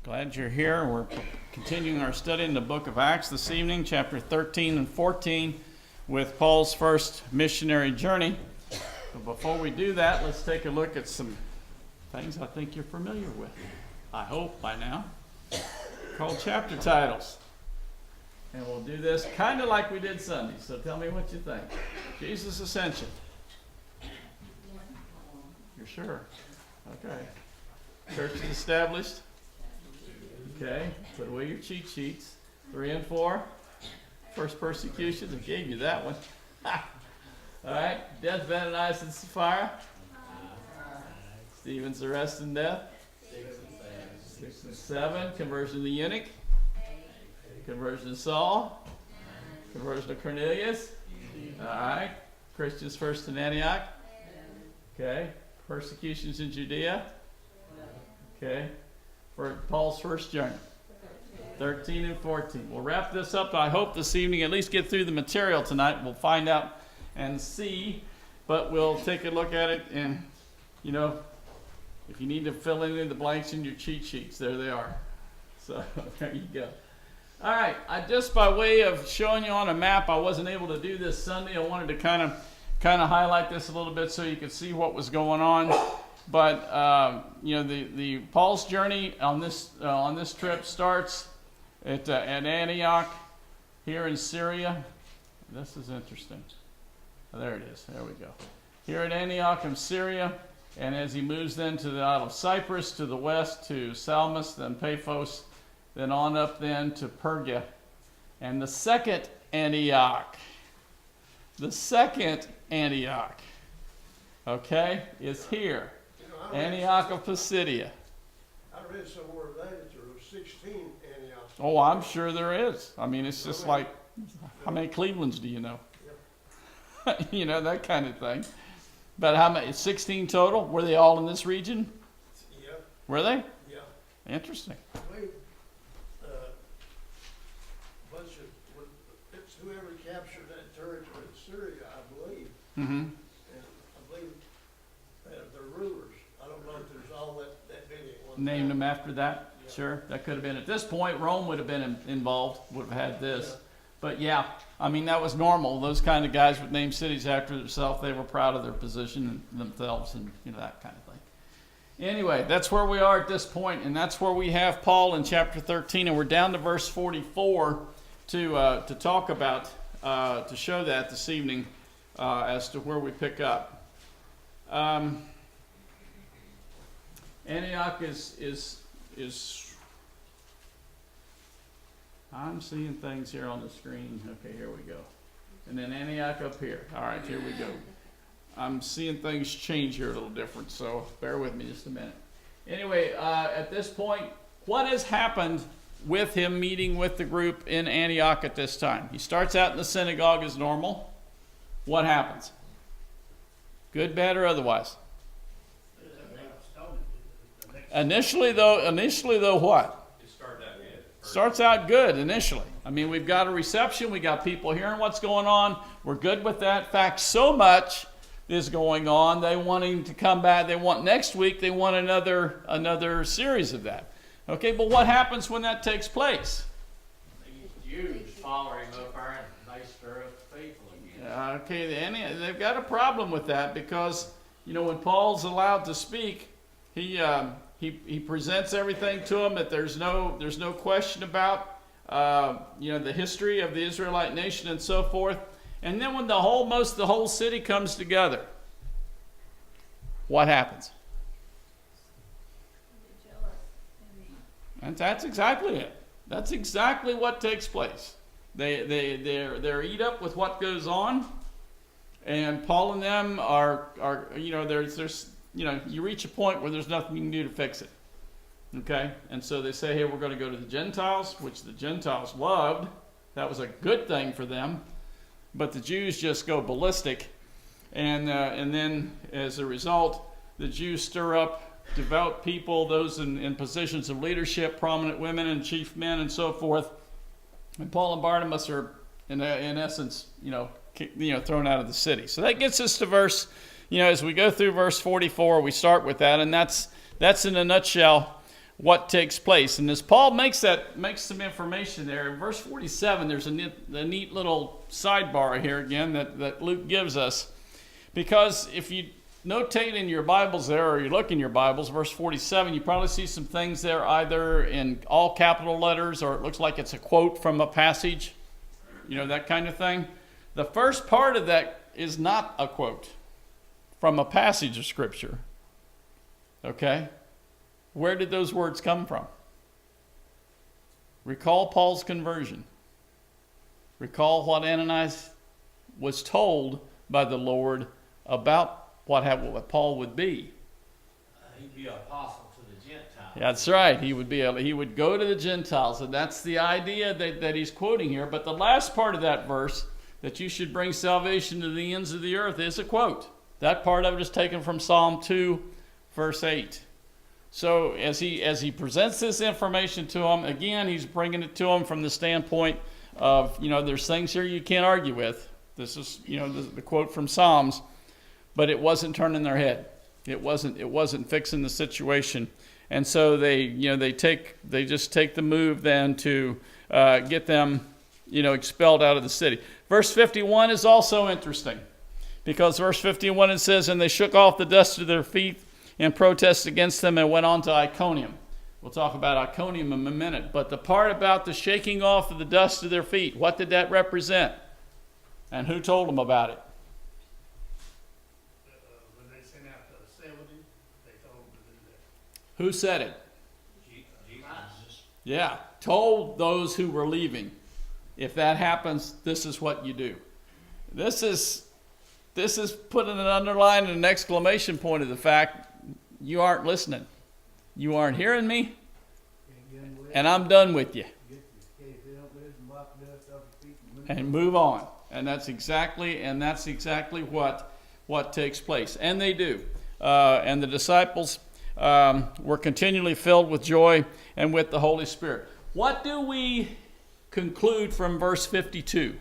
Glad you're here. We're continuing our study in the book of Acts this evening, chapter 13 and 14, with Paul's first missionary journey. But before we do that, let's take a look at some things I think you're familiar with, I hope by now, called chapter titles. And we'll do this kind of like we did Sunday, so tell me what you think. Jesus' Ascension. You're sure? Okay. Church is established. Okay, put away your cheat sheets. 3 and 4. First persecution. I gave you that one. All right. Death, Ananias, and Sapphira. Stephen's arrest and death. 6 and 7. Conversion of the eunuch. Conversion of Saul. Conversion of Cornelius. All right. Christians first in Antioch. Okay. Persecutions in Judea. Okay. For Paul's first journey. 13 and 14. We'll wrap this up, I hope, this evening. At least get through the material tonight. We'll find out and see. But we'll take a look at it. And, you know, if you need to fill in the blanks in your cheat sheets, there they are. So there you go. All right. Just by way of showing you on a map, I wasn't able to do this Sunday. I wanted to kind of highlight this a little bit so you could see what was going on. But you know, the Paul's journey on this trip starts at Antioch here in Syria. This is interesting. Oh, there it is. There we go. Here at Antioch in Syria, and as he moves then to the Isle of Cyprus, to the west to Salamis, then Paphos, then on up then to Perga, and the second Antioch, okay, is here. Antioch of Pisidia. I read somewhere that there were 16 Antiochs. Oh, I'm sure there is. I mean, it's just like, how many Clevelands do you know? Yep. You know, that kind of thing. But how many? 16 total? Were they all in this region? Yeah. Were they? Yeah. Interesting. I believe it's whoever captured that territory in Syria, I believe. Mm-hmm. And I believe the rulers. I don't know if there's all that many at one Named time. them after that? Yeah. Sure. That could have been. At this point, Rome would have been involved, would have had this. Yeah. But yeah, I mean, that was normal. Those kind of guys would name cities after themselves. They were proud of their position and themselves and, you know, that kind of thing. Anyway, that's where we are at this point, and that's where we have Paul in chapter 13, and we're down to verse 44 to talk about, to show that this evening as to where we pick up. Antioch is I'm seeing things here on the screen. Okay, here we go. And then Antioch up here. All right, here we go. I'm seeing things change here a little different, so bear with me just a minute. Anyway, at this point, what has happened with him meeting with the group in Antioch at this time? He starts out in the synagogue as normal. What happens? Good, bad, or otherwise? Initially though, what? Starts out good initially. I mean, we've got a reception. We got people hearing what's going on. We're good with that. In fact, so much is going on. They want him to come back. They want next week. They want another series of that. Okay, but what happens when that takes place? These Jews follow him up there and they stir up the people again. Okay, they've got a problem with that because, you know, when Paul's allowed to speak, he presents everything to them that there's no question about, you know, the history of the Israelite nation and so forth. And then when most of the whole city comes together, what happens? And that's exactly it. That's exactly what takes place. They're eat up with what goes on, and Paul and them are you know, there's you know, you reach a point where there's nothing you can do to fix it. Okay? And so they say, hey, we're going to go to the Gentiles, which the Gentiles loved. That was a good thing for them. But the Jews just go ballistic. And then, as a result, the Jews stir up devout people, those in positions of leadership, prominent women and chief men and so forth. And Paul and Barnabas are, in essence, you know, thrown out of the city. So that gets us to verse, as we go through verse 44, we start with that, and that's in a nutshell what takes place. And as Paul makes some information there, in verse 47, there's a neat little sidebar here again that Luke gives us. Because if you notate in your Bibles there, or you look in your Bibles, verse 47, you probably see some things there either in all capital letters, or it looks like it's a quote from a passage, that kind of thing. The first part of that is not a quote from a passage of Scripture. Okay? Where did those words come from? Recall Paul's conversion. Recall what Ananias was told by the Lord about what Paul would be. He'd be an apostle to the Gentiles. That's right. He would go to the Gentiles, and that's the idea that he's quoting here. But the last part of that verse, that you should bring salvation to the ends of the earth, is a quote. That part of it is taken from Psalm 2, verse 8. So as he presents this information to them, again, he's bringing it to them from the standpoint of, there's things here you can't argue with. This is, the quote from Psalms, but it wasn't turning their head. It wasn't fixing the situation. And so they just take the move then to get them, expelled out of the city. Verse 51 is also interesting, because verse 51, it says, "And they shook off the dust of their feet and protested against them and went on to Iconium." We'll talk about Iconium in a minute. But the part about the shaking off of the dust of their feet, what did that represent? And who told them about it? When they sent out the 70, they told them to do that. Who said it? Jesus. Yeah, told those who were leaving, if that happens, this is what you do. This is putting an underline and an exclamation point of the fact you aren't listening. You aren't hearing me, and I'm done with you. And move on. And that's exactly what takes place. And they do. And the disciples were continually filled with joy and with the Holy Spirit. What do we conclude from verse 52?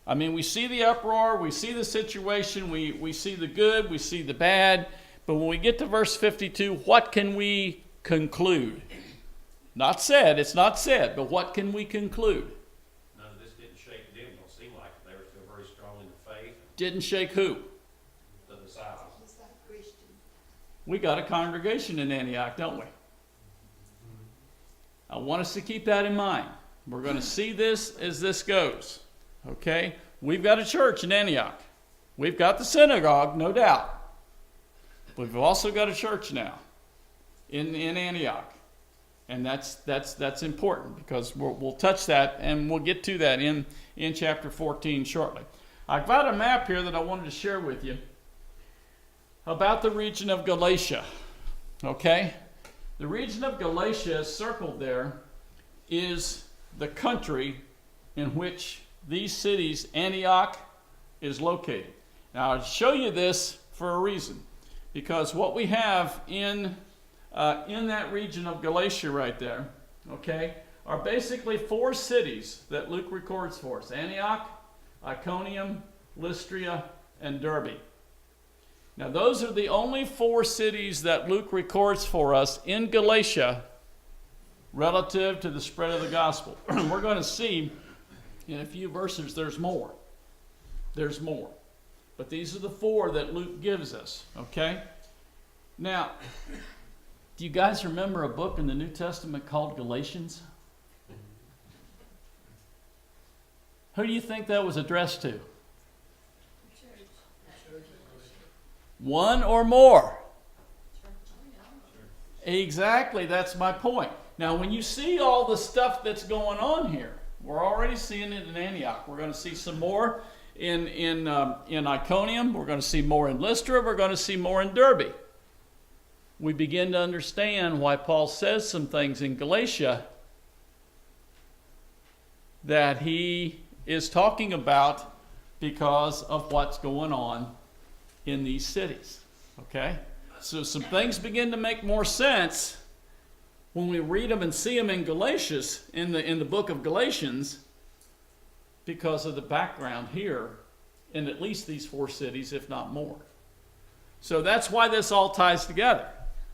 I mean, we see the uproar, we see the situation, we see the good, we see the bad, but when we get to verse 52, what can we conclude? It's not said, but what can we conclude? None of this didn't shake them. It don't seem like they were still very strong in the faith. Didn't shake who? The disciples. We got a congregation in Antioch, don't we? I want us to keep that in mind. We're going to see this as this goes. Okay? We've got a church in Antioch. We've got the synagogue, no doubt. We've also got a church now in Antioch. And that's important, because we'll touch that, and we'll get to that in chapter 14 shortly. I've got a map here that I wanted to share with you about the region of Galatia. Okay? The region of Galatia circled there is the country in which these cities, Antioch, is located. Now, I'll show you this for a reason, because what we have in that region of Galatia right there, okay, are basically 4 cities that Luke records for us: Antioch, Iconium, Lystra, and Derbe. Now, those are the only 4 cities that Luke records for us in Galatia relative to the spread of the gospel. We're going to see in a few verses there's more. There's more. But these are the 4 that Luke gives us, okay? Now, do you guys remember a book in the New Testament called Galatians? Who do you think that was addressed to? One or more. Exactly, that's my point. Now, when you see all the stuff that's going on here, we're already seeing it in Antioch. We're going to see some more in Iconium. We're going to see more in Lystra. We're going to see more in Derbe. We begin to understand why Paul says some things in Galatia that he is talking about because of what's going on in these cities. Okay? So some things begin to make more sense when we read them and see them in Galatians, in the book of Galatians, because of the background here in at least these 4 cities, if not more. So that's why this all ties together.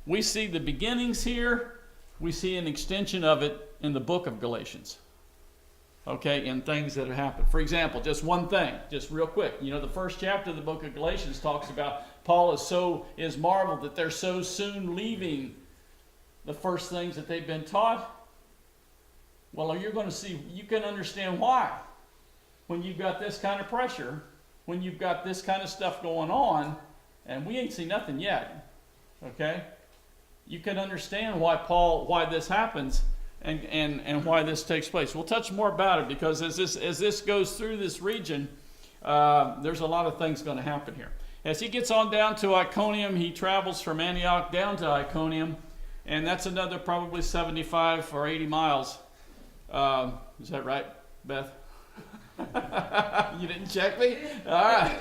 we see the beginnings here. We see an extension of it in the book of Galatians. Okay, and things that have happened. For example, just one thing, just real quick. You know, the first chapter of the book of Galatians talks about Paul is marveled that they're so soon leaving the first things that they've been taught. Well, you're going to see, you can understand why. When you've got this kind of pressure, when you've got this kind of stuff going on, and we ain't seen nothing yet, okay? You can understand why this happens and why this takes place. We'll touch more about it because as this goes through this region, there's a lot of things going to happen here. As he gets on down to Iconium, he travels from Antioch down to Iconium, and that's another probably 75 or 80 miles. Is that right, Beth? You didn't check me? All right.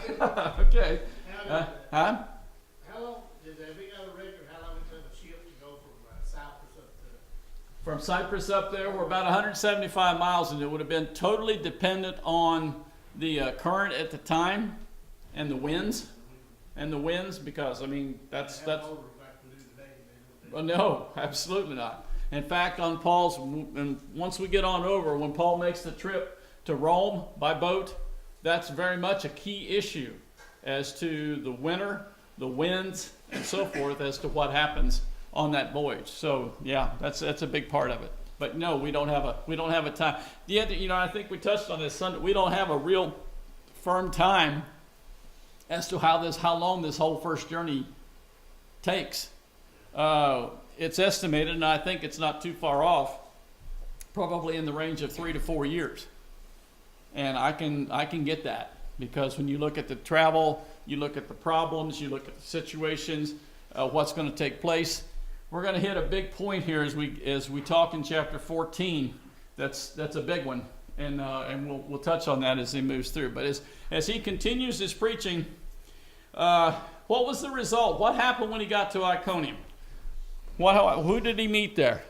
Okay. How Huh? long, have we got a record, how long it took a ship to go from Cyprus up to? From Cyprus up there, we're about 175 miles, and it would have been totally dependent on the current at the time and the winds. Because, I mean, that's. Have motors like we do today, man. Well, no, absolutely not. In fact, on Paul's, and once we get on over, when Paul makes the trip to Rome by boat, that's very much a key issue as to the winter, the winds, and so forth, as to what happens on that voyage. So, yeah, that's a big part of it. But no, we don't have a time. The other, I think we touched on this Sunday. We don't have a real firm time as to how long this whole first journey takes. It's estimated, and I think it's not too far off, probably in the range of 3 to 4 years. And I can get that, because when you look at the travel, you look at the problems, you look at the situations, what's going to take place. We're going to hit a big point here as we talk in chapter 14. That's a big one, and we'll touch on that as he moves through. But as he continues his preaching, what was the result? What happened when he got to Iconium? Who did he meet there?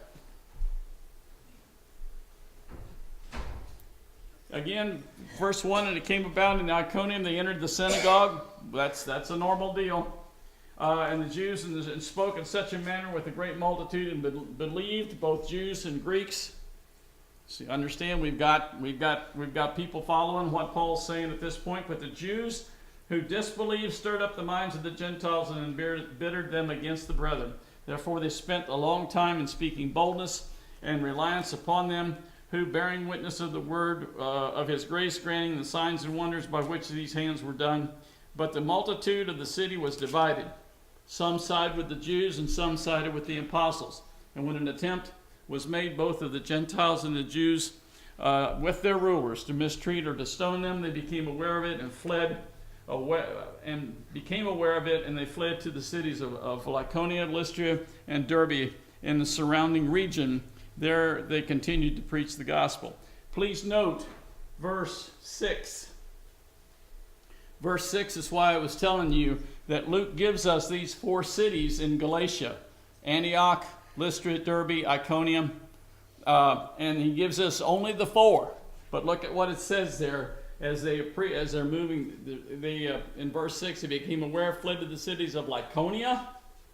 Again, verse 1, and it came about in Iconium, they entered the synagogue. That's a normal deal. And the Jews and spoke in such a manner with a great multitude, and believed, both Jews and Greeks. So you understand, we've got people following what Paul's saying at this point. But the Jews who disbelieved stirred up the minds of the Gentiles and embittered them against the brethren. Therefore they spent a long time in speaking boldness and reliance upon them, who, bearing witness of the word of his grace, granting the signs and wonders by which these hands were done. But the multitude of the city was divided. Some sided with the Jews, and some sided with the apostles. And when an attempt was made both of the Gentiles and the Jews with their rulers to mistreat or to stone them, they became aware of it and fled away, and became aware of it, and they fled to the cities of Lycaonia, Lystra, and Derbe in the surrounding region. There they continued to preach the gospel. Please note verse 6. Verse 6 is why I was telling you that Luke gives us these 4 cities in Galatia: Antioch, Lystra, Derbe, Iconium, and he gives us only the 4. But look at what it says there as they're moving. In verse 6, they became aware, fled to the cities of Lycaonia,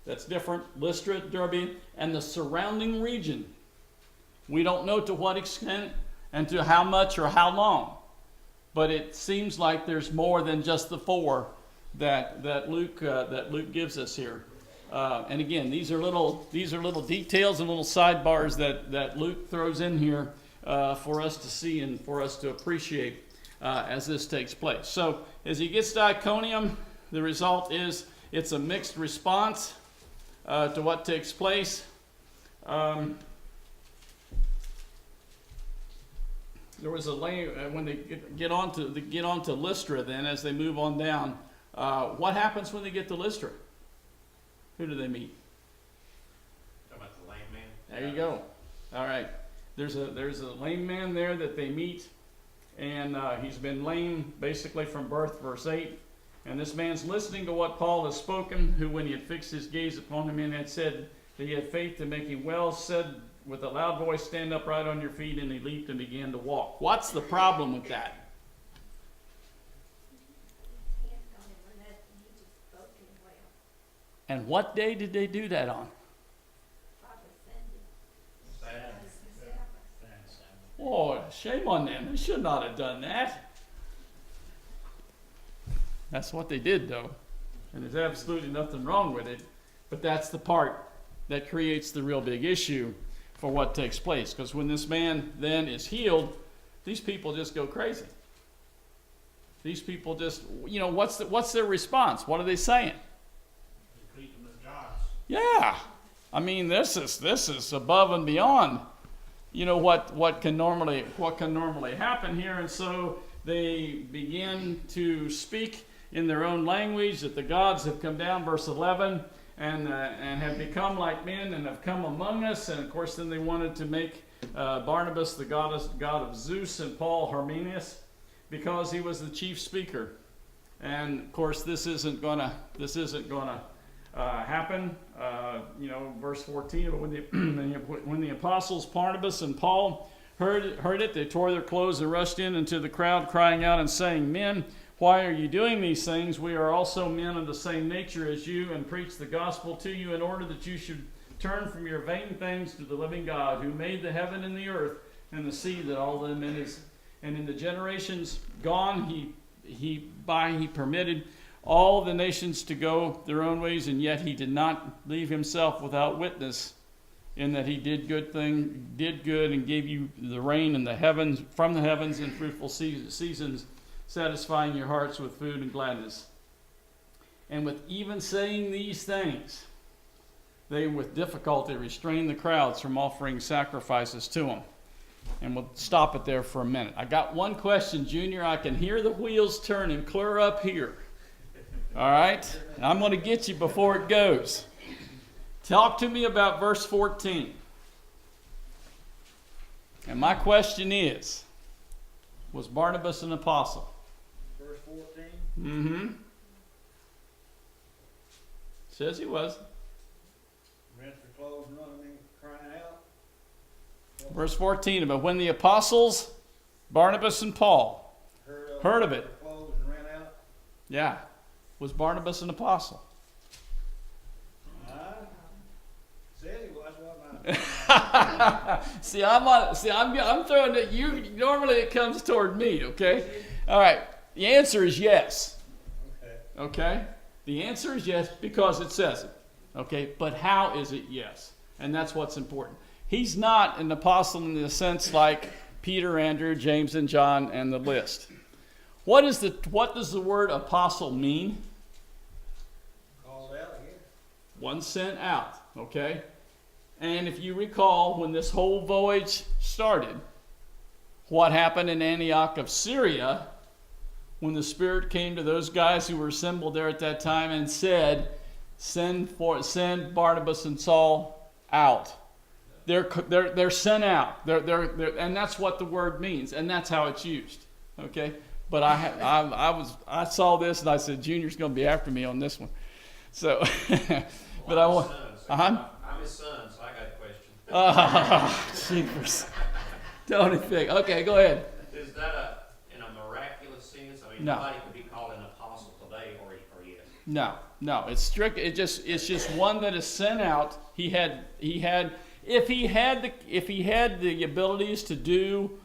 that's different, Lystra, Derbe, and the surrounding region. We don't know to what extent and to how much or how long, but it seems like there's more than just the 4 that Luke gives us here. And again, these are little details and little sidebars that Luke throws in here for us to see and for us to appreciate as this takes place. So as he gets to Iconium, the result is it's a mixed response to what takes place. There was a lane when they get onto Lystra. Then, as they move on down, what happens when they get to Lystra? Who do they meet? Talking about the lame man? There you go. All right. There's a lame man there that they meet, and he's been lame basically from birth. Verse 8. And this man's listening to what Paul has spoken, who, when he had fixed his gaze upon him and had said that he had faith to make him well, said with a loud voice, "Stand upright on your feet," and he leaped and began to walk. What's the problem with that? And what day did they do that on? shame on them. They should not have done that. That's what they did, though. And there's absolutely nothing wrong with it. But that's the part that creates the real big issue for what takes place. Because when this man then is healed, these people just go crazy. These people just, what's their response? What are they saying? Yeah. I mean, this is above and beyond, what can normally happen here. And so they begin to speak in their own language that the gods have come down, verse 11, and have become like men and have come among us. And of course, then they wanted to make Barnabas the god of Zeus and Paul Herminius, because he was the chief speaker. And of course, this isn't gonna happen. Verse 14. But when the apostles Barnabas and Paul heard it, they tore their clothes and rushed into the crowd, crying out and saying, "Men, why are you doing these things? We are also men of the same nature as you, and preach the gospel to you in order that you should turn from your vain things to the living God, who made the heaven and the earth and the sea, that all them in is. And in the generations gone, he permitted all the nations to go their own ways, and yet he did not leave himself without witness, in that he did good, and gave you the rain in the heavens, from the heavens, in fruitful seasons, satisfying your hearts with food and gladness." And with even saying these things, they with difficulty restrained the crowds from offering sacrifices to him. And we'll stop it there for a minute. I got one question, Junior. I can hear the wheels turning clear up here. All right? And I'm going to get you before it goes. Talk to me about verse 14. And my question is, was Barnabas an apostle? Verse 14. Mm-hmm. Says he was. Rent their clothes, running, crying out. Verse 14, but when the apostles, Barnabas and Paul, heard of it. Their clothes and ran out. Yeah. Was Barnabas an apostle? Said he was, wasn't I? I'm throwing it. Normally it comes toward me, okay? All right. The answer is yes. Okay? The answer is yes because it says it. Okay? But how is it yes? And that's what's important. He's not an apostle in the sense like Peter, Andrew, James, and John, and the list. What does the word apostle mean? Called out again. One sent out, okay? And if you recall, when this whole voyage started, what happened in Antioch of Syria, when the Spirit came to those guys who were assembled there at that time and said, send Barnabas and Saul out. They're sent out. And that's what the word means, and that's how it's used. Okay, but I saw this and I said, Junior's going to be after me on this one. So, but I want. I'm his son, so I got a question. Jeepers. Don't think. Okay, go ahead. Is that in a miraculous sense? I mean, No. nobody could be called an apostle today, or yes. No. It's strict. It's just one that is sent out. If he had the abilities to do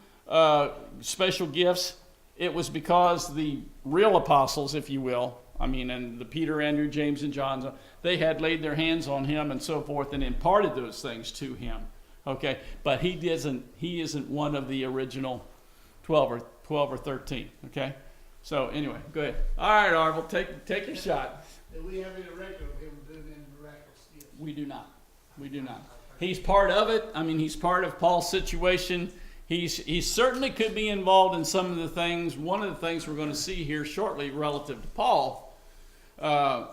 special gifts, it was because the real apostles, if you will, and the Peter, Andrew, James, and John, they had laid their hands on him and so forth and imparted those things to him. Okay, but he isn't one of the original 12 or 13. Okay, so anyway, go ahead. All right, Arvel, take your shot. Do we have any record of him doing any miraculous gifts? We do not. He's part of it. He's part of Paul's situation. He certainly could be involved in some of the things. One of the things we're going to see here shortly relative to Paul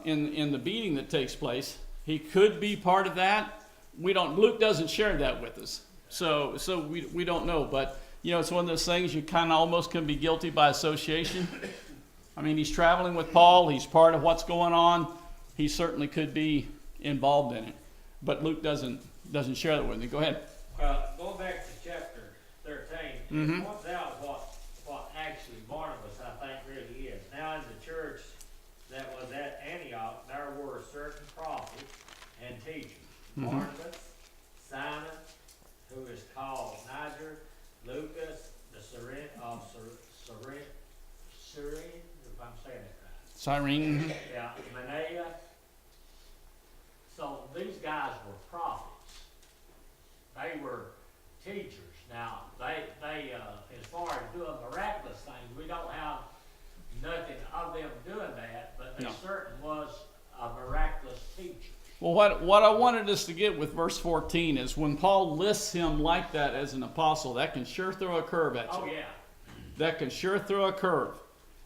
in the beating that takes place, he could be part of that. Luke doesn't share that with us, so we don't know. But it's one of those things you kind of almost can be guilty by association. He's traveling with Paul. He's part of what's going on. He certainly could be involved in it, but Luke doesn't share that with me. Go ahead. Going back to chapter 13, Mhm. it points out what actually Barnabas, I think, really is. Now, in the church that was at Antioch, there were certain prophets and teachers. Mhm. Barnabas, Simon, who is called Niger, Lucas, the Cyrene. Yeah, Manaea. So these guys were prophets. They were teachers. Now, they as far as doing miraculous things, we don't have nothing of them doing that, but they No. certainly was a miraculous teacher. Well, what I wanted us to get with verse 14 is when Paul lists him like that as an apostle, that can sure throw a curve at you. Oh, yeah. That can sure throw a curve.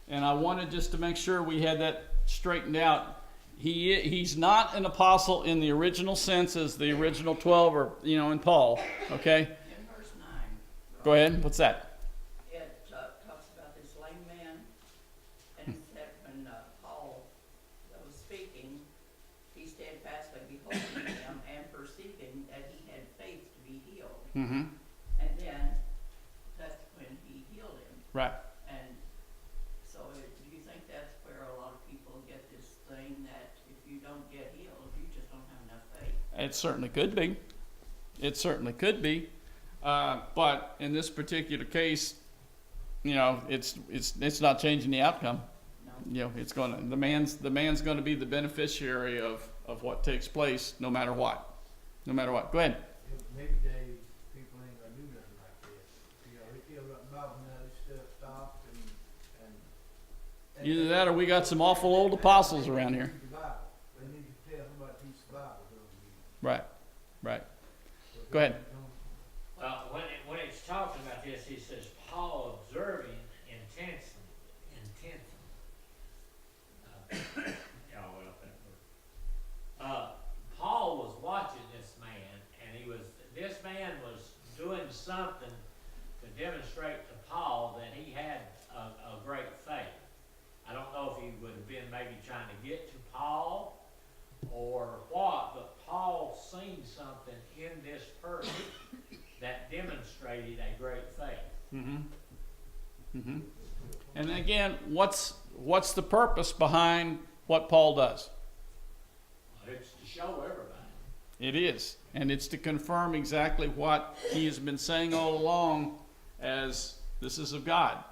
And I wanted just to make sure we had that straightened out. He's not an apostle in the original sense as the original 12 or, in Paul. Okay? In verse 9. Go ahead. What's that? It talks about this lame man, and it said when Paul was speaking, he steadfastly beholding him and perceiving that he had faith to be healed. Mm-hmm. And then that's when he healed him. Right. And so do you think that's where a lot of people get this thing that if you don't get healed, you just don't have enough faith? It certainly could be. It certainly could be. But in this particular case, it's not changing the outcome. No. It's going to, the man's going to be the beneficiary of what takes place no matter what. No matter what. Go ahead. Maybe days people ain't gonna do nothing like this. He feel like Bob knows stuff stopped and Either that or we got some awful old apostles around here. The Bible. They need to tell somebody to teach the Bible to them. Right. Right. Go ahead. When it's talking about this, he says, Paul observing intensely. Paul was watching this man, and this man was doing something to demonstrate to Paul that he had a great faith. I don't know if he would have been maybe trying to get to Paul or what, but Paul seen something in this person that demonstrated a great faith. Mm-hmm. Mm-hmm. And again, what's the purpose behind what Paul does? It's to show everybody. It is. And it's to confirm exactly what he has been saying all along, as this is of God.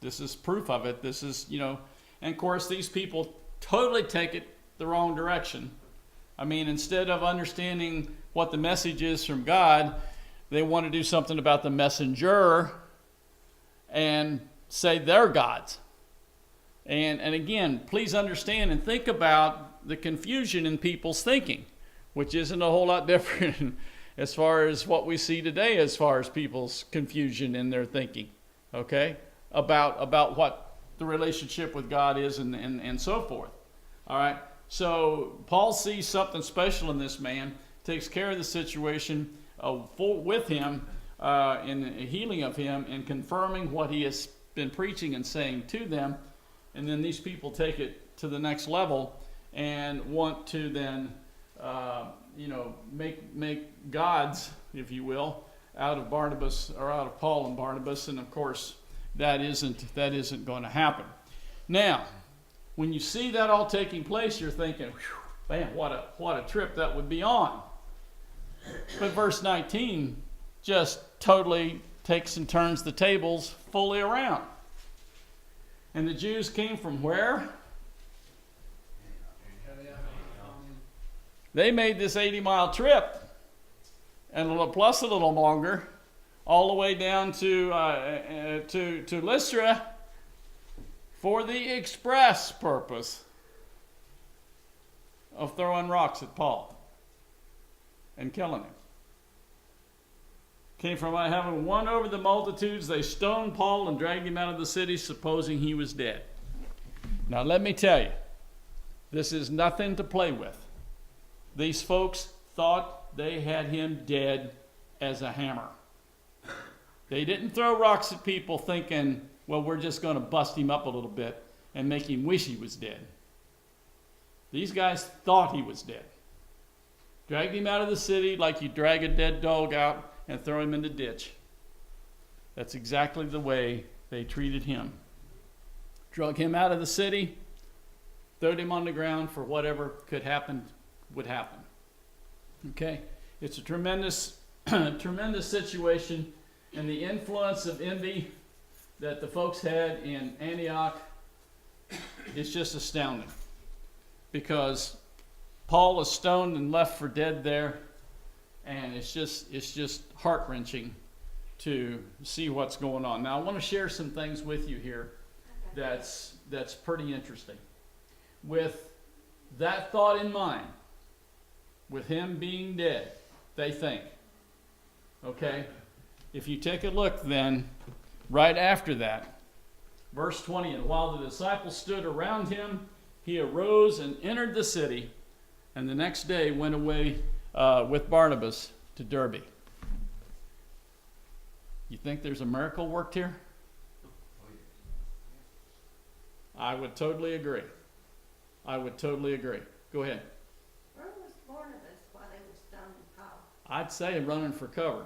This is proof of it. This is, and of course these people totally take it the wrong direction. I mean, instead of understanding what the message is from God, they want to do something about the messenger and say they're gods. And again, please understand and think about the confusion in people's thinking, which isn't a whole lot different as far as what we see today as far as people's confusion in their thinking, okay, about what the relationship with God is and so forth. All right, so Paul sees something special in this man, takes care of the situation with him in the healing of him and confirming what he has been preaching and saying to them. And then these people take it to the next level and want to then, make gods, if you will, out of Barnabas or out of Paul and Barnabas. And of course, that isn't going to happen. Now, when you see that all taking place, you're thinking, man, what a trip that would be on. But verse 19 just totally takes and turns the tables fully around. And the Jews came from where? They made this 80-mile trip, and plus a little longer, all the way down to Lystra for the express purpose of throwing rocks at Paul and killing him. Came from having won over the multitudes, they stoned Paul and dragged him out of the city, supposing he was dead. Now let me tell you, this is nothing to play with. These folks thought they had him dead as a hammer. They didn't throw rocks at people thinking, well, we're just going to bust him up a little bit and make him wish he was dead. These guys thought he was dead. Dragged him out of the city like you drag a dead dog out and throw him in the ditch. That's exactly the way they treated him. Drug him out of the city, throwed him on the ground for whatever could happen would happen. Okay? It's a tremendous, tremendous situation, and the influence of envy that the folks had in Antioch is just astounding, because Paul is stoned and left for dead there, and it's just heart-wrenching to see what's going on. Now I want to share some things with you here that's pretty interesting. With that thought in mind, with him being dead, they think, okay, if you take a look then, right after that, verse 20, and while the disciples stood around him, he arose and entered the city, and the next day went away with Barnabas to Derbe. You think there's a miracle worked here? I would totally agree. I would totally agree. Go ahead. Where was Barnabas while they were stoning Paul? I'd say running for cover.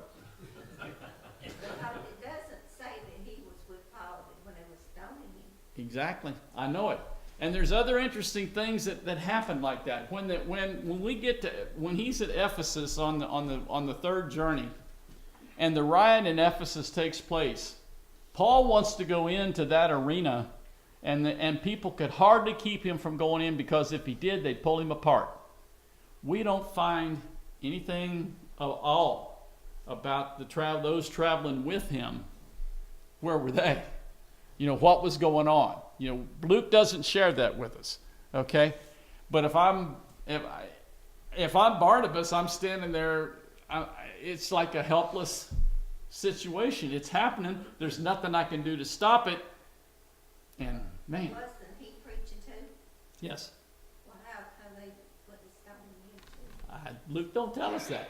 Because it doesn't say that he was with Paul when they were stoning him. Exactly. I know it. And there's other interesting things that happen like that. When we get to when he's at Ephesus on the third journey, and the riot in Ephesus takes place, Paul wants to go into that arena, and people could hardly keep him from going in, because if he did, they'd pull him apart. We don't find anything at all about those traveling with him. Where were they? What was going on? Luke doesn't share that with us. Okay, but if I'm Barnabas, I'm standing there. It's like a helpless situation. It's happening. There's nothing I can do to stop it. And man, Wasn't he preaching too? yes, Well, how come they wouldn't stone him too? Luke don't tell us that.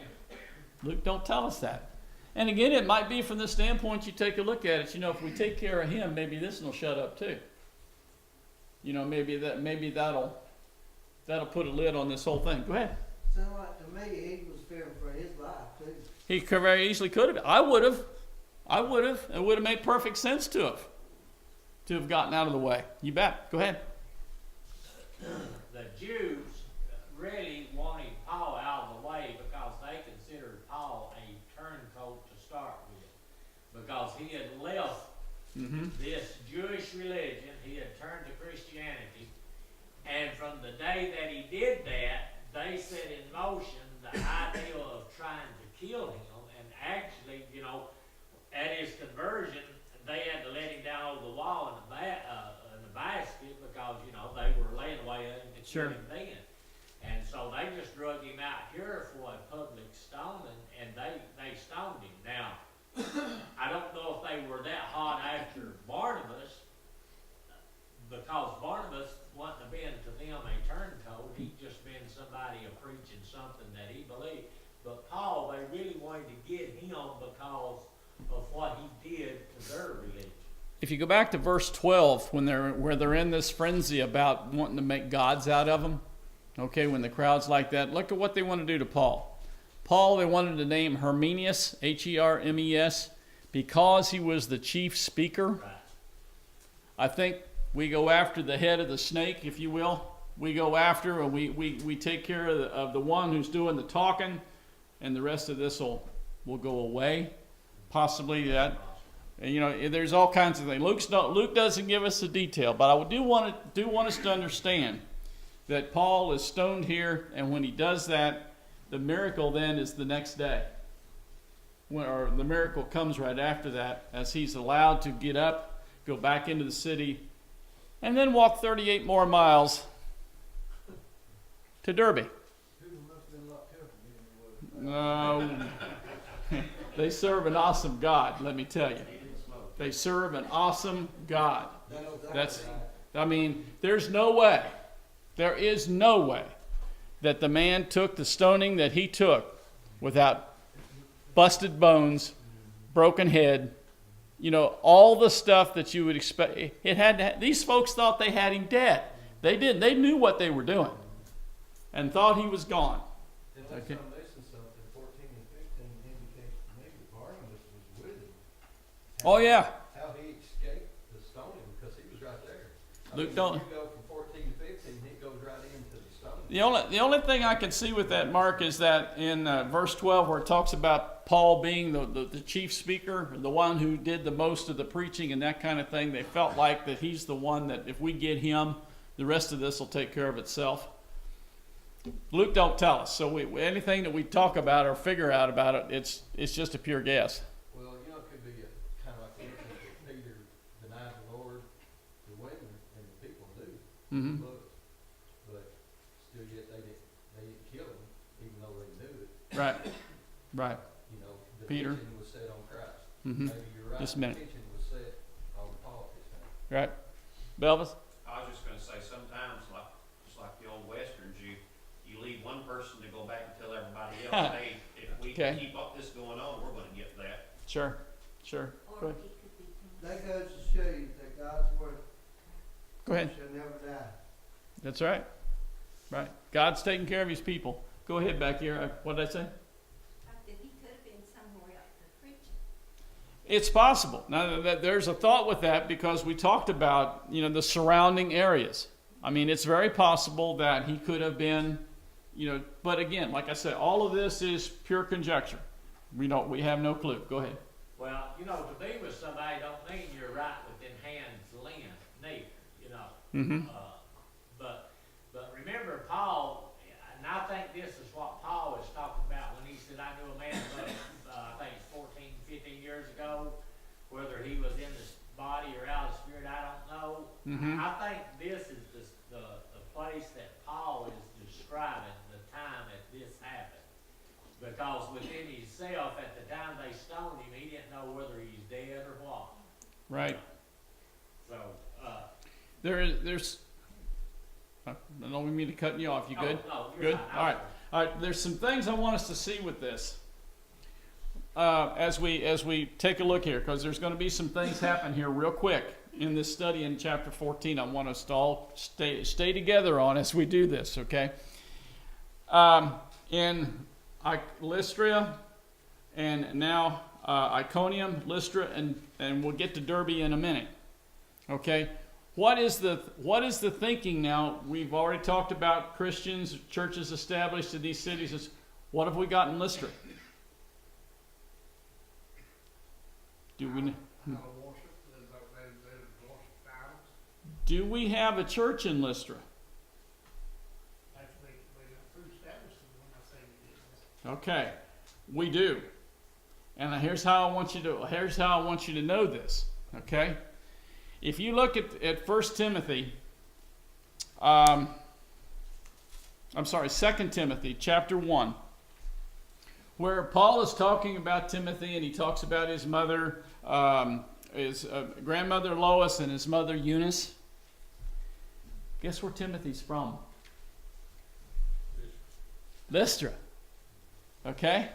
Luke don't tell us that. And again, it might be from the standpoint you take a look at it. If we take care of him, maybe this one will shut up too. Maybe that'll put a lid on this whole thing. Go ahead. Sound like to me he was fearing for his life too. He very easily could have. I would have. It would have made perfect sense to have gotten out of the way. You bet. Go ahead. The Jews really wanted Paul out of the way because they considered Paul a turncoat to start with, because he had left this Jewish religion, he had turned to Christianity, and from the day that he did that, they set in motion the idea of trying to kill him. And actually, at his conversion, they had to let him down over the wall in the basket, because they were laying away to kill him then. And so they just drug him out here for a public stoning, and they stoned him. Now, I don't know if they were that hot after Barnabas, because Barnabas wouldn't have been to them a turncoat. He'd just been somebody preaching something that he believed. But Paul, they really wanted to get him because of what he did to their religion. If you go back to verse 12, where they're in this frenzy about wanting to make gods out of them, okay, when the crowd's like that, look at what they want to do to Paul. Paul, they wanted to name Hermenius, Hermes, because he was the chief speaker. Right. I think we go after the head of the snake, if you will. We go after, and we take care of the one who's doing the talking, and the rest of this will go away. Possibly that. And, there's all kinds of things. Luke doesn't give us the detail, but I do want us to understand that Paul is stoned here, and when he does that, the miracle then is the next day. Or the miracle comes right after that, as he's allowed to get up, go back into the city, and then walk 38 more miles to Derbe. People must have been a lot careful getting the word. No, they serve an awesome God, let me tell you. They serve an awesome God. There's no way, there is no way that the man took the stoning that he took without busted bones, broken head, all the stuff that you would expect. These folks thought they had him dead. They didn't. They knew what they were doing and thought he was gone. Okay. In 14 and 15 indicates to me that Barnabas was with him. Oh yeah. How he escaped the stoning, because he was right there. Luke don't. You go from 14 to 15, he goes right into the stoning. The only thing I can see with that, Mark, is that in verse 12, where it talks about Paul being the chief speaker, the one who did the most of the preaching and that kind of thing, they felt like that he's the one that if we get him, The rest of this will take care of itself. Luke don't tell us, so anything that we talk about or figure out about it, it's just a pure guess. Well, you know, it could be a kind of like instance that Peter denied the Lord, the women and the people do. Mm-hmm. But still yet they didn't kill him, even though they knew it. Right. Right. You know, the Peter. attention was set on Christ. Mm-hmm. Maybe you're right. Just a minute. The attention was set on Paul this time. Right. Belvis? I was just gonna say, sometimes, like, just like the old westerns, you leave one person to go back and tell everybody else, hey, if we Okay. keep up this going on, we're gonna get that. Sure. Sure. Go Or ahead. it could be. That goes to show you that God's word Go ahead. shall never die. That's right. Right. God's taking care of his people. Go ahead back here. What did I say? That he could have been somewhere out there preaching. It's possible. Now, there's a thought with that because we talked about, the surrounding areas. I mean, it's very possible that he could have been, but again, like I said, all of this is pure conjecture. We have no clue. Go ahead. Well, to be with somebody don't mean you're right within hand's length, neither, Mm-hmm. But remember Paul, and I think this is what Paul was talking about when he said, I knew a man, I think it's 14, 15 years ago, whether he was in the body or out of the spirit, I don't know. Mm-hmm. I think this is the place that Paul is describing the time that this happened. Because within himself, at the time they stoned him, he didn't know whether he's dead or what. Right. So, There's. I don't mean to cut you off. You good? Oh, no, you're Good. fine. All right. All right. There's some things I want us to see with this as we take a look here, because there's going to be some things happen here real quick in this study in chapter 14. I want us to all stay together on as we do this. Okay. In Lystra and now Iconium, Lystra, and we'll get to Derbe in a minute. Okay. What is the thinking now? We've already talked about Christians, churches established in these cities. What have we got in Lystra? Do we do we have a church in Lystra? Actually, they got food established when I say we did. Okay, we do. And here's how I want you to know this. Okay, if you look at 1 Timothy, 2 Timothy chapter 1, where Paul is talking about Timothy, and he talks about his mother, his grandmother Lois and his mother Eunice. Guess where Timothy's from? Lystra. Okay?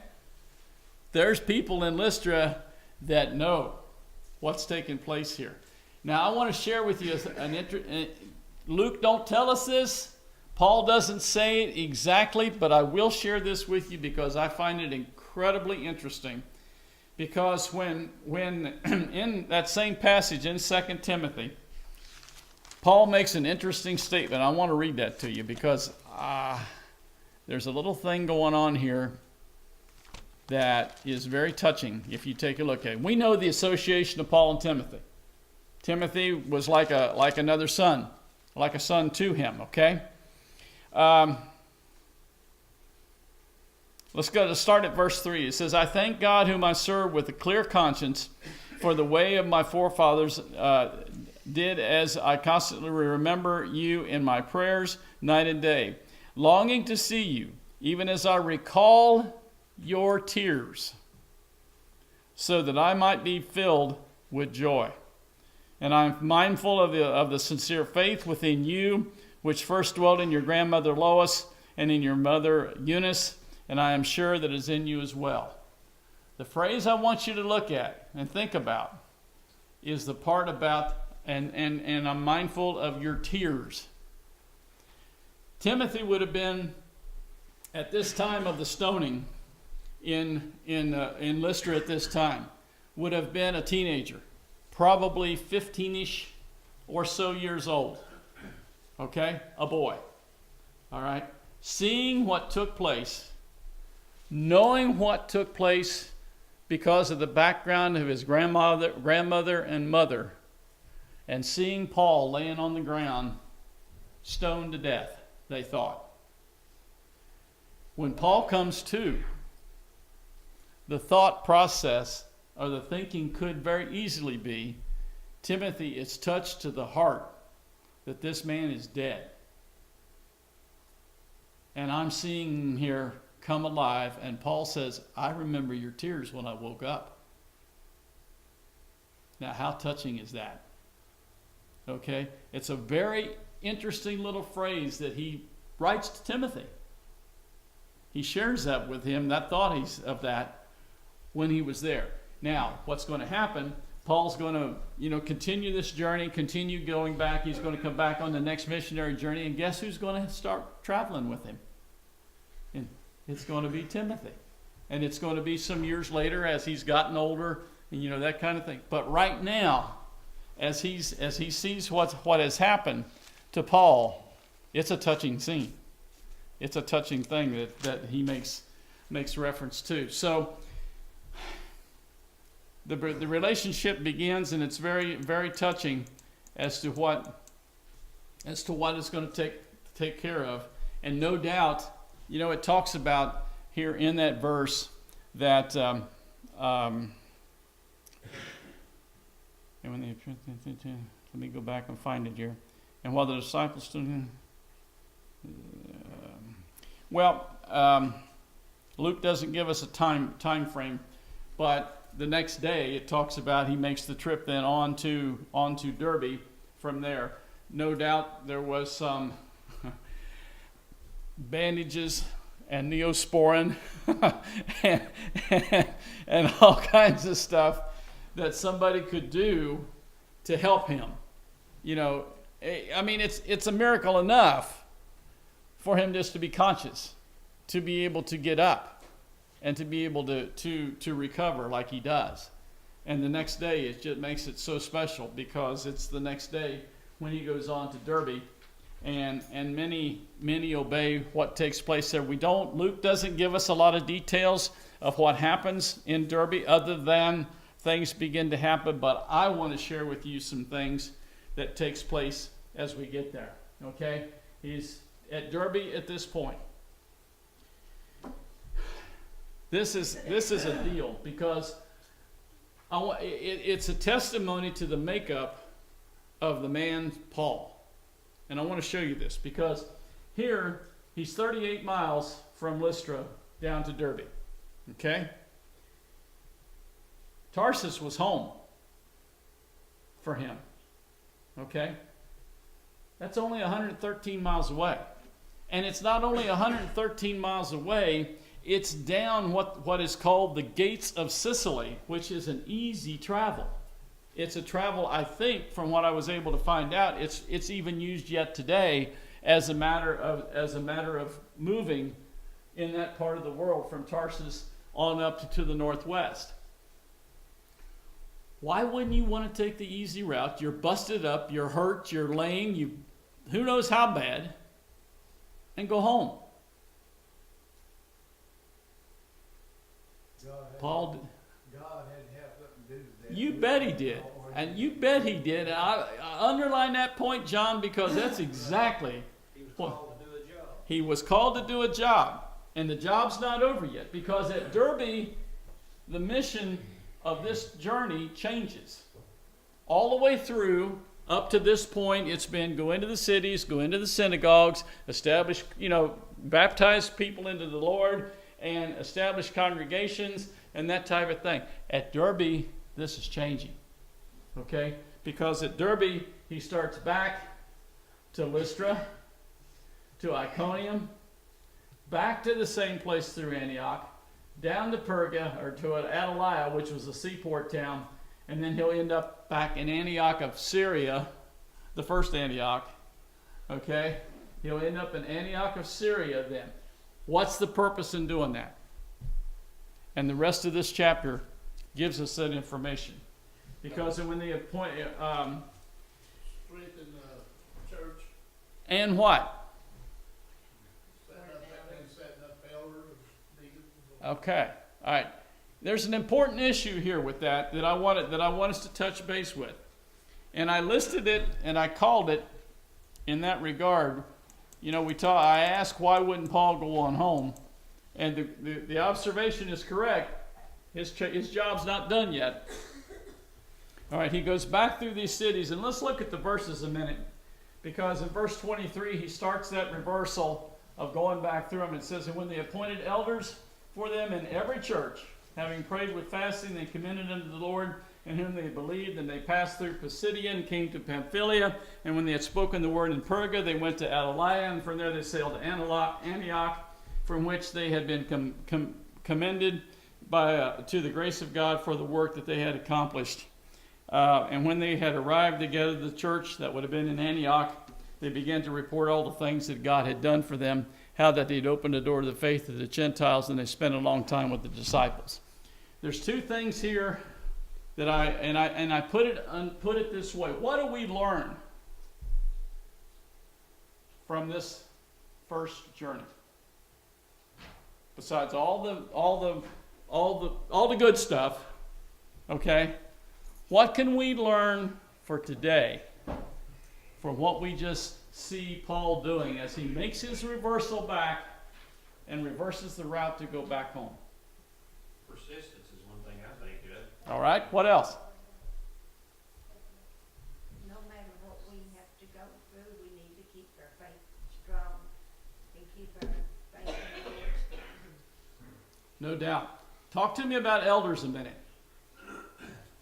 There's people in Lystra that know what's taking place here. Now, I want to share with you Luke don't tell us this. Paul doesn't say it exactly, but I will share this with you because I find it incredibly interesting. Because when in that same passage in 2 Timothy, Paul makes an interesting statement. I want to read that to you because there's a little thing going on here that is very touching if you take a look at it. We know the association of Paul and Timothy. Timothy was like another son, like a son to him, okay? Let's start at verse 3. It says, I thank God whom I serve with a clear conscience, for the way of my forefathers did, as I constantly remember you in my prayers night and day, longing to see you, even as I recall your tears, so that I might be filled with joy. And I am mindful of the sincere faith within you, which first dwelt in your grandmother Lois and in your mother Eunice, and I am sure that it is in you as well. The phrase I want you to look at and think about is the part about, and I'm mindful of your tears. Timothy would have been, at this time of the stoning in Lystra at this time, would have been a teenager, probably 15-ish or so years old. Okay? A boy. All right? Seeing what took place, knowing what took place because of the background of his grandmother and mother, and seeing Paul laying on the ground stoned to death, they thought. When Paul comes to, the thought process or the thinking could very easily be, Timothy, it's touched to the heart that this man is dead. And I'm seeing him here come alive, and Paul says, I remember your tears when I woke up. Now, how touching is that? Okay? It's a very interesting little phrase that he writes to Timothy. He shares that with him, that thought of that, when he was there. Now, what's going to happen, Paul's going to, continue this journey, continue going back. He's going to come back on the next missionary journey, and guess who's going to start traveling with him? And it's going to be Timothy. And it's going to be some years later as he's gotten older, and that kind of thing. But right now, as he sees what has happened to Paul, it's a touching scene. It's a touching thing that he makes reference to. So the relationship begins, and it's very, very touching as to what it's going to take care of. And no doubt, it talks about here in that verse that let me go back and find it here. And while the disciples stood, Luke doesn't give us a time frame, but the next day it talks about he makes the trip then on to Derbe from there. No doubt there was some bandages and Neosporin and all kinds of stuff that somebody could do to help him. It's a miracle enough for him just to be conscious, to be able to get up, and to be able to recover like he does. And the next day, it just makes it so special because it's the next day when he goes on to Derbe, and many obey what takes place there. Luke doesn't give us a lot of details of what happens in Derbe other than things begin to happen, but I want to share with you some things that takes place as we get there. Okay? He's at Derbe at this point. This is a deal because it's a testimony to the makeup of the man Paul. And I want to show you this because here he's 38 miles from Lystra down to Derbe. Okay? Tarsus was home for him. Okay? That's only 113 miles away. And it's not only 113 miles away, it's down what is called the Gates of Sicily, which is an easy travel. It's a travel, I think, from what I was able to find out, it's even used yet today as a matter of moving in that part of the world from Tarsus on up to the northwest. Why wouldn't you want to take the easy route? You're busted up, you're hurt, you're lame, who knows how bad, and go home. God had to have something to do with that. You bet he did. And you bet he did. And I underline that point, John, because that's exactly what he was called to do a job. And the job's not over yet because at Derbe, the mission of this journey changes. All the way through, up to this point, it's been go into the cities, go into the synagogues, establish, baptize people into the Lord, and establish congregations, and that type of thing. At Derbe, this is changing. Okay? Because at Derbe, he starts back to Lystra, to Iconium, back to the same place through Antioch, down to Perga, or to Attalia, which was a seaport town, and then he'll end up back in Antioch of Syria, the first Antioch. Okay? He'll end up in Antioch of Syria then. What's the purpose in doing that? And the rest of this chapter gives us that information. Because when they appoint... strengthen the church. And what? Setting up elders, deacons. Okay. All right. There's an important issue here with that I want us to touch base with. And I listed it and I called it in that regard, I asked why wouldn't Paul go on home, and the observation is correct. His job's not done yet. All right, he goes back through these cities, and let's look at the verses a minute, because in verse 23 he starts that reversal of going back through them. It says, and when they appointed elders for them in every church, having prayed with fasting, they commended unto the Lord in whom they believed, and they passed through Pisidia and came to Pamphylia, and when they had spoken the word in Perga, they went to Attalia, and from there they sailed to Antioch, from which they had been commended to the grace of God for the work that they had accomplished. And when they had arrived together, the church that would have been in Antioch, they began to report all the things that God had done for them, how that they'd opened the door to the faith of the Gentiles, and they spent a long time with the disciples. There's two things here that I put it this way. What do we learn from this first journey? Besides all the good stuff, okay? What can we learn for today from what we just see Paul doing as he makes his reversal back and reverses the route to go back home? Persistence is one thing I think of. All right, what else? No matter what we have to go through, we need to keep our faith strong and keep our faith in the Lord strong. No doubt. Talk to me about elders a minute.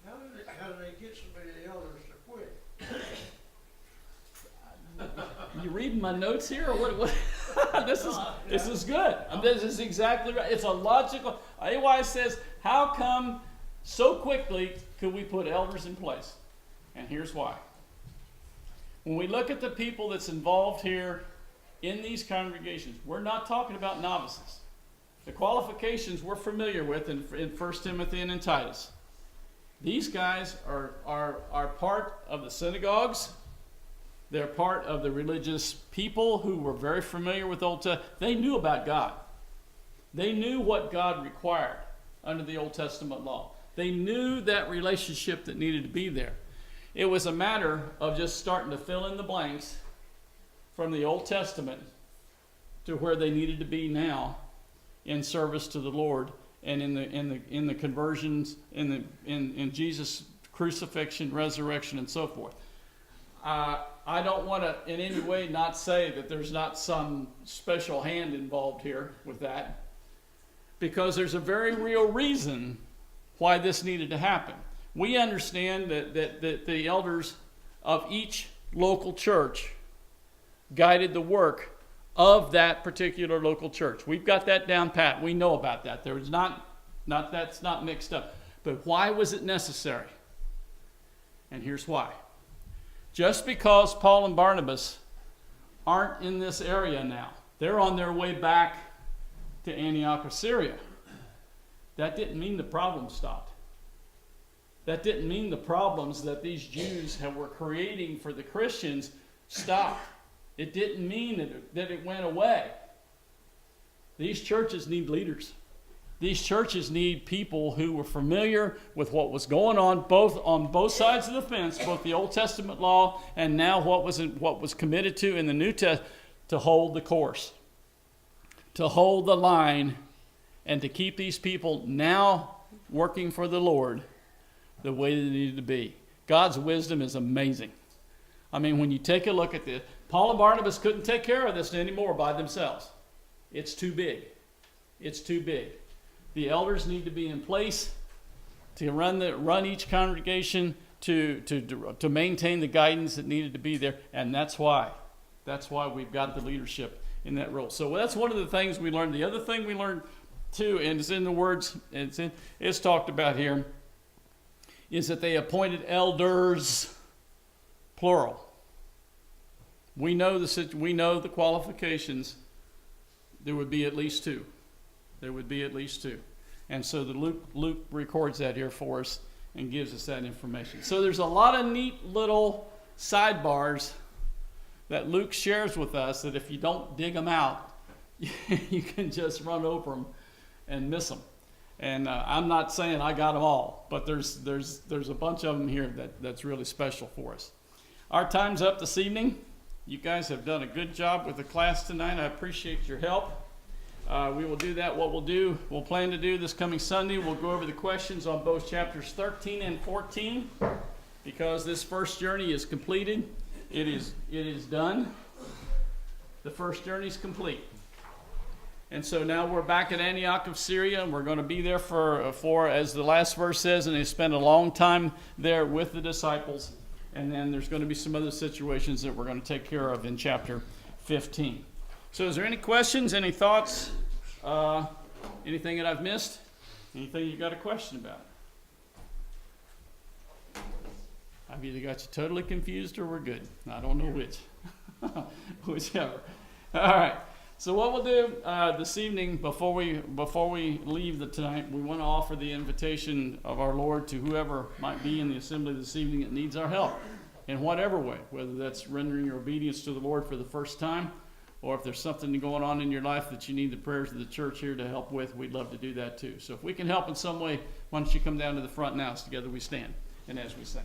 How do they get so many elders to quit? You reading my notes here, or what? This is good. This is exactly right. It's a logical. AY says, how come so quickly could we put elders in place? And here's why. When we look at the people that's involved here in these congregations, we're not talking about novices. The qualifications we're familiar with in 1 Timothy and in Titus. These guys are part of the synagogues. They're part of the religious people who were very familiar with Old Testament. They knew about God. They knew what God required under the Old Testament law. They knew that relationship that needed to be there. It was a matter of just starting to fill in the blanks from the Old Testament to where they needed to be now in service to the Lord and in the conversions, in Jesus' crucifixion, resurrection, and so forth. I don't want to in any way not say that there's not some special hand involved here with that, because there's a very real reason why this needed to happen. We understand that the elders of each local church guided the work of that particular local church. We've got that down pat. We know about that. There was that's not mixed up. But why was it necessary? And here's why. Just because Paul and Barnabas aren't in this area now, they're on their way back to Antioch of Syria, that didn't mean the problem stopped. That didn't mean the problems that these Jews were creating for the Christians stopped. It didn't mean that it went away. These churches need leaders. These churches need people who were familiar with what was going on both sides of the fence, both the Old Testament law and now what was committed to in the New Testament, to hold the course, to hold the line, and to keep these people now working for the Lord the way they needed to be. God's wisdom is amazing. I mean, when you take a look at this, Paul and Barnabas couldn't take care of this anymore by themselves. It's too big. It's too big. The elders need to be in place to run each congregation, to maintain the guidance that needed to be there, and that's why we've got the leadership in that role. So that's one of the things we learned. The other thing we learned too, and it's in the words, it's talked about here, is that they appointed elders, plural. We know the qualifications. There would be at least two. There would be at least two. And so Luke records that here for us and gives us that information. So there's a lot of neat little sidebars that Luke shares with us that if you don't dig them out, you can just run over them and miss them. And I'm not saying I got them all, but there's a bunch of them here that's really special for us. Our time's up this evening. You guys have done a good job with the class tonight. I appreciate your help. We will do that. What we'll plan to do this coming Sunday, we'll go over the questions on both chapters 13 and 14, because this first journey is completed. It is done. The first journey is complete. And so now we're back at Antioch of Syria, and we're going to be there for, as the last verse says, and they spent a long time there with the disciples. And then there's going to be some other situations that we're going to take care of in chapter 15. So is there any questions, any thoughts, anything that I've missed? Anything you got a question about? I've either got you totally confused or we're good. I don't know which. Whichever. All right. So what we'll do this evening, before we leave tonight, we want to offer the invitation of our Lord to whoever might be in the assembly this evening that needs our help in whatever way, whether that's rendering your obedience to the Lord for the first time, or if there's something going on in your life that you need the prayers of the church here to help with, we'd love to do that too. So if we can help in some way, why don't you come down to the front now as together we stand and as we sing.